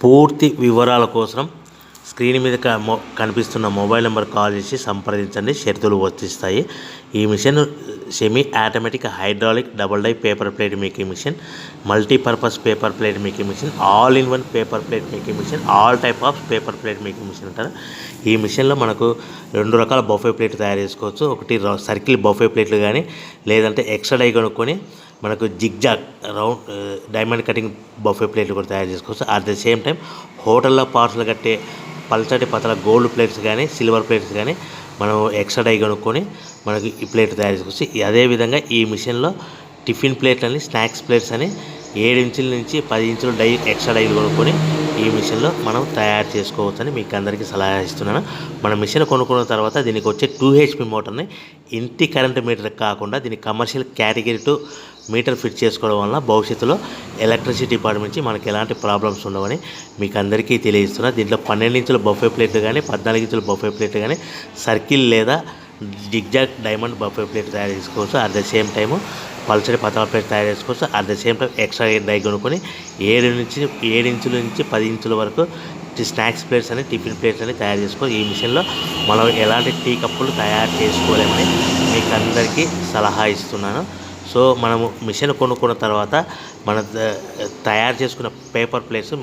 పూర్తి వివరాల కోసం స్క్రీన్ మీద కనిపిస్తున్న మొబైల్ నెంబర్ కాల్ చేసి సంప్రదించండి. షరతులు వర్తిస్తాయి. ఈ machine semi automatic hydraulic double die paper plate making machine, multipurpose paper plate making machine, all in one paper plate making machine, all type of paper plate making machine అంటారు. ఈ మిషన్లో మనకు 2 రకాల బఫే ప్లేట్ తయారు చేసుకోవచ్చు. ఒకటి circle buffet ప్లేట్లు కానీ, లేదంటే ఎక్స్ట్రా డై కొనుక్కొని మనకు zigzag round diamond cutting buffet ప్లేట్లు కూడా తయారు చేసుకోవచ్చు. అట్ ద సేమ్ టైం హోటల్లో పార్సల్ కట్టే పల్చటి పతల గోల్డ్ ప్లేట్స్ కానీ, సిల్వర్ ప్లేట్స్ కానీ మనం ఎక్స్ట్రా డై కొనుక్కొని మనకి ఈ ప్లేట్ తయారు చేసుకోవచ్చు. అదేవిధంగా ఈ మిషన్లో టిఫిన్ ప్లేట్లు అని, స్నాక్స్ ప్లేట్స్ అని 7 ఇంచుల నుంచి 10 ఇంచుల డై ఎక్స్ట్రా డైలు కొనుక్కొని ఈ మిషన్లో మనం తయారు చేసుకోవచ్చని మీకు అందరికీ సలహా ఇస్తున్నాను. మన మిషన్ కొనుక్కున్న తర్వాత దీనికి వచ్చే 2 HP మోటార్ని ఇంటి కరెంట్ మీటర్ కాకుండా దీనికి కమర్షియల్ కేటగిరీ 2 మీటర్ ఫిట్ చేసుకోవడం వల్ల భవిష్యత్తులో ఎలక్ట్రిసిటీ డిపార్ట్మెంట్ నుంచి మనకి ఎలాంటి ప్రాబ్లమ్స్ ఉండవని మీకు అందరికీ తెలియజేస్తున్నా. దీంట్లో 12 ఇంచుల బఫే ప్లేట్లు కానీ, 14 ఇంచుల బఫే ప్లేట్లు కానీ, సర్కిల్ లేదా జిగ్జాగ్ డైమండ్ బఫే ప్లేట్ తయారు చేసుకోవచ్చు. అట్ ద సేమ్ టైము పల్చడి పతల ప్లేట్ తయారు చేసుకోవచ్చు. At the same time extra die కొనుక్కొని 7 ఇంచుల నుంచి 10 ఇంచుల వరకు స్నాక్స్ ప్లేట్స్ అని, టిఫిన్ ప్లేట్స్ అని తయారు చేసుకోవచ్చు. ఈ మిషన్లో మనం ఎలాంటి టీ కప్పులు తయారు చేసుకోలేమని మీకు అందరికీ సలహా ఇస్తున్నాను. సో మనము మిషన్ కొనుక్కున్న తర్వాత మన తయారు చేసుకున్న పేపర్ ప్లేట్స్